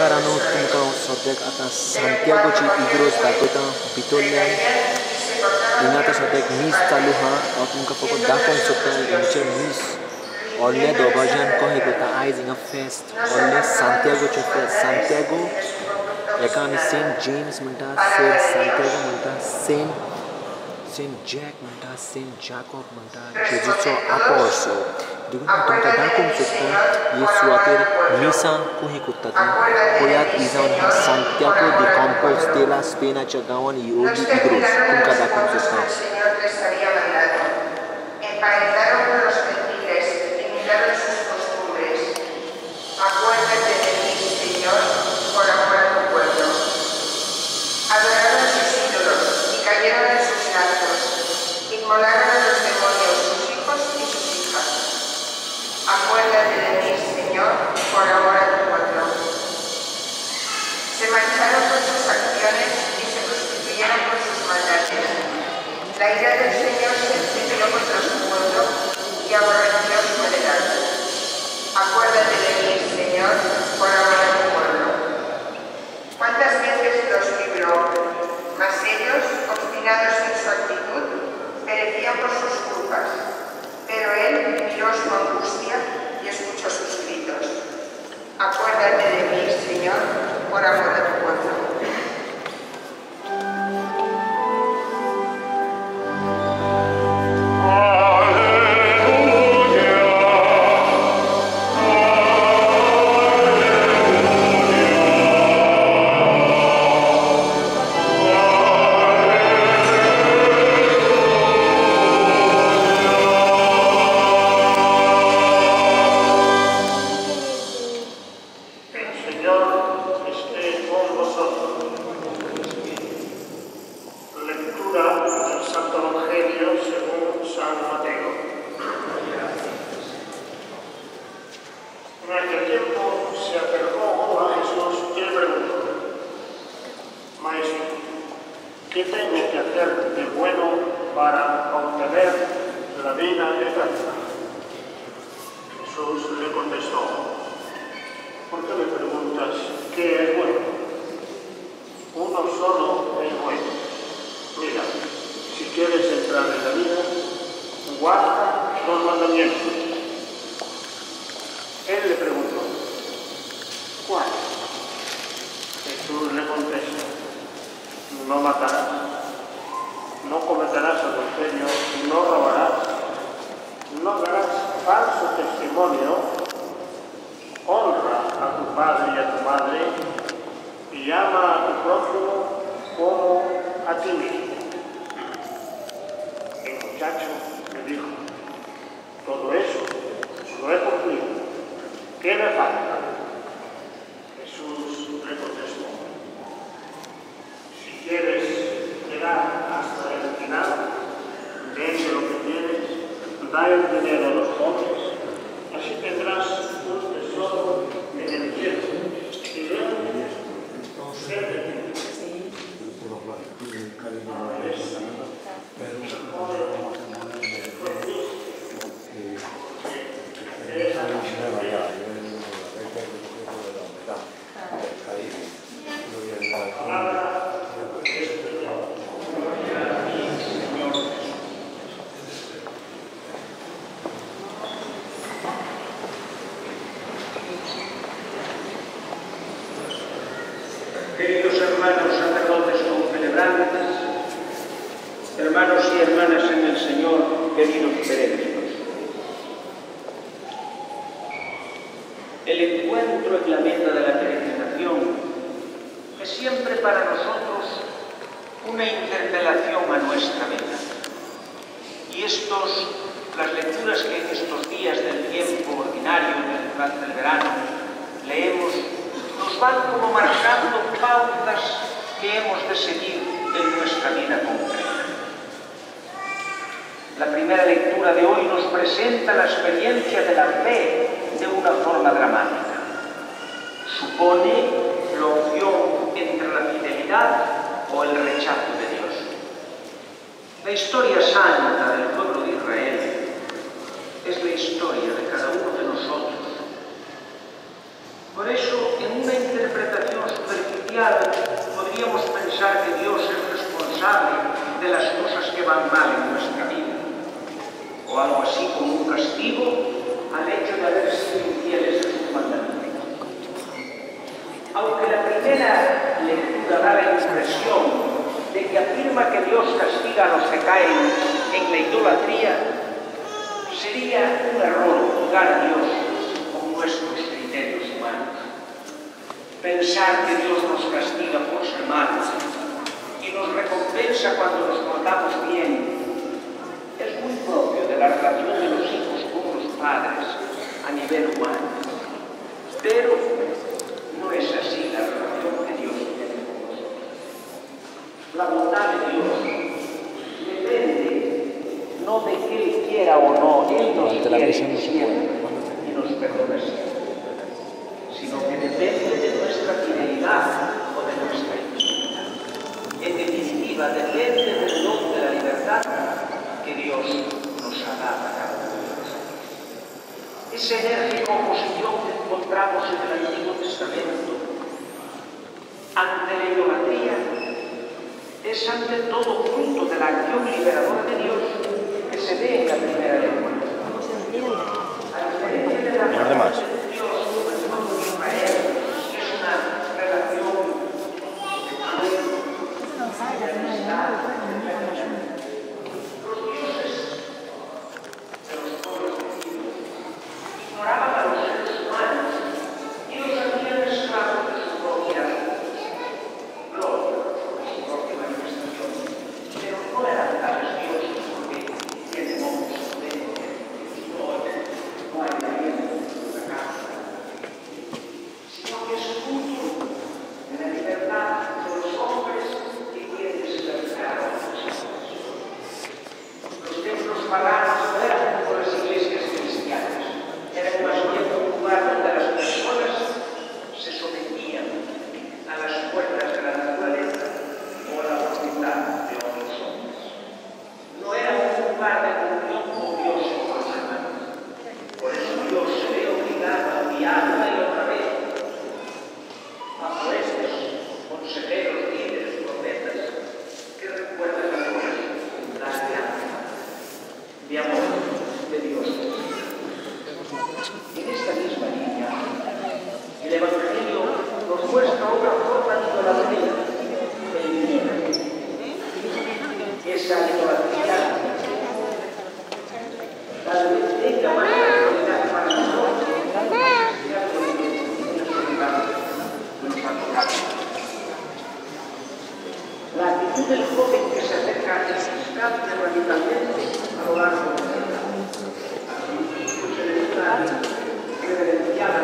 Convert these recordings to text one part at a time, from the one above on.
कारणान तुमकां सद्याक आतां सांतियागोची इग्रोज दाखयता भितरल्यान. हिंगा आतां सद्याक मीस चालू आहा. हांव तुमकां फकत दाखोवंक सोदता हेंचें मीस व्हडल्या दोबाज्यान कशें करता. आयज हिंगा फेस्त व्हडलें सांतियागोचें फेस्त. सांतियागो हेका आमी सेंट जेम्स म्हणटा, सेंट सांतियागो म्हणटा, सेंट जॅक म्हणटा, सेंट जाकोब म्हणटा, जेजूचो आपोस्तल. देखून हांव तुमकां दाखोवंक सोदता हे सुवातेर मिसां कशीं करता ती. पळयात ही जावन आहा सांतियागो दी कंपोस्तेला स्पेनाच्या गांवांत ही व्हडली इग्रोज तुमकां दाखोवंक सोदता. Inmolaron a los demonios sus hijos y sus hijas. Acuérdate de mí, Señor, por amor a tu pueblo. Se mancharon por sus acciones y se prostituyeron por sus maldades. La ira del Señor se encendió contra su pueblo y aborreció su heredad. Acuérdate de mí, Señor, por amor a tu pueblo. ¿Cuántas veces los libró? Mas ellos, obstinados en su actitud, perecían por sus culpas, pero él miró su angustia y escuchó sus gritos. Acuérdate de mí, Señor, por amor a tu pueblo. ¿Qué tengo que hacer de bueno para obtener la vida eterna? Jesús le contestó, ¿por qué me preguntas qué es bueno? Uno solo es bueno. Mira, si quieres entrar en la vida, guarda los mandamientos. Él le preguntó, ¿cuál? Jesús le contesta, no matarás, no cometerás adulterio, no robarás, no darás falso testimonio, honra a tu padre y a tu madre y ama a tu prójimo como a ti mismo. El muchacho le dijo, todo eso lo he cumplido, ¿qué me falta? Jesús le contestó, si quieres llegar hasta el final, vende lo que tienes, da el dinero a los pobres, así tendrás un tesoro en el cielo. Y luego, sírveme. Queridos hermanos sacerdotes concelebrantes, hermanos y hermanas en el Señor, queridos peregrinos. El encuentro en la meta de la peregrinación es siempre para nosotros una interpelación a nuestra meta. Y las lecturas que en estos días del tiempo ordinario, durante el verano, leemos, nos van como marcando pautas que hemos de seguir en nuestra vida concreta. La primera lectura de hoy nos presenta la experiencia de la fe de una forma dramática. Supone la opción entre la fidelidad o el rechazo de Dios. La historia santa del pueblo de Israel es la historia de cada uno de nosotros. Por eso, en una interpretación celestial podríamos pensar que Dios es responsable de las cosas que van mal en nuestra vida, o algo así como un castigo al hecho de haber sido infieles a sus mandamientos. Aunque la primera lectura da la impresión de que afirma que Dios castiga a los que caen en la idolatría, sería un error juzgar a Dios con nuestros criterios humanos. Pensar que Dios nos castiga por ser malos y nos recompensa cuando nos portamos bien es muy propio de la relación de los hijos con los padres a nivel humano. Pero no es así la relación que Dios tiene con nosotros. La bondad de Dios depende no de que Él quiera o no, Él nos quiere siempre y nos perdona siempre, sino que depende de nuestra fidelidad o de nuestra infidelidad. En definitiva, depende del don de la libertad que Dios nos ha dado a cada uno de nosotros. Esa enérgica oposición que encontramos en el Antiguo Testamento ante la idolatría es ante todo fruto de la acción liberadora de Dios que se ve en la primera lengua. A diferencia de la relación de Dios con el pueblo de Israel, que es una relación de poder, de amistad, los dioses de los pueblos vecinos ignoraban a los seres humanos y los hacían esclavos de su propia gloria, de su propia manifestación. Pero no eran tales dioses porque tienen ojos, no hay nadie en la casa, sino que es fruto de la libertad de los hombres que quieren servir a otros. Los templos paganos no eran como las iglesias cristianas, eran más bien un lugar donde las personas se sometían a las fuerzas de la naturaleza o a la voluntad de otros hombres. No era un lugar de comunión con Dios y con los hermanos. Por eso Dios se ve obligado a enviar una y otra vez a poetas, consejeros, líderes, profetas que recuerdan a Dios la alianza de amor de Dios. En esta misma línea, el Evangelio nos muestra otra forma de idolatría, el dinero. Esa idolatría tal vez tenga más autoridad para nosotros que la soledad nos ha tocado. La actitud del joven que se acerca a Jesús cambia radicalmente a lo largo de la vida. Pues el estar reverenciada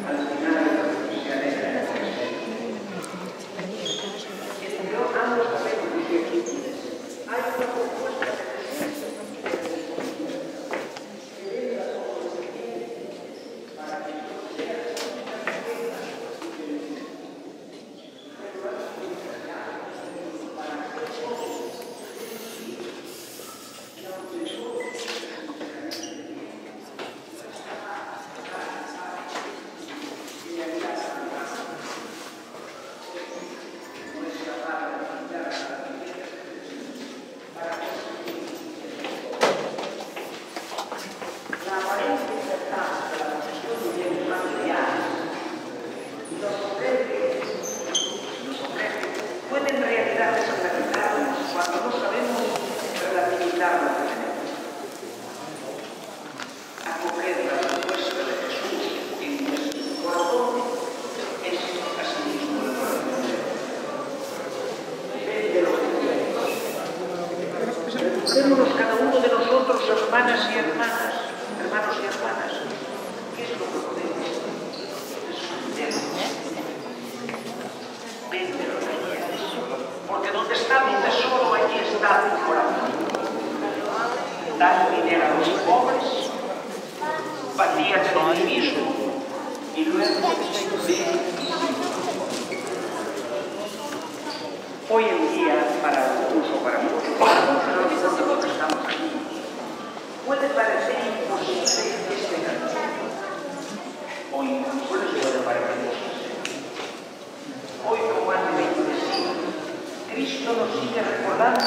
al final se alegra en el presente. Entre ambos aspectos y actitudes hay una propuesta de Jesús para que Dios sea pueden en realidad desacreditarnos cuando no sabemos relativizar lo que tenemos. Acoger la respuesta de Jesús en nuestro corazón es asimismo el corazón de Dios. Depende de lo que queremos. Preguntémonos cada uno de nosotros, hermanas y hermanas, hermanos y hermanas, ¿qué es lo que podemos responder? Véndelo allí, porque donde está mi tesoro, allí está mi corazón. Da dinero a los pobres, vacíate de ti mismo y luego ven. Hoy en día, para algunos o para muchos, de los que estamos aquí, puede parecer imposible este camino, o incluso les puede parecer imposible. Cristo nos sigue recordando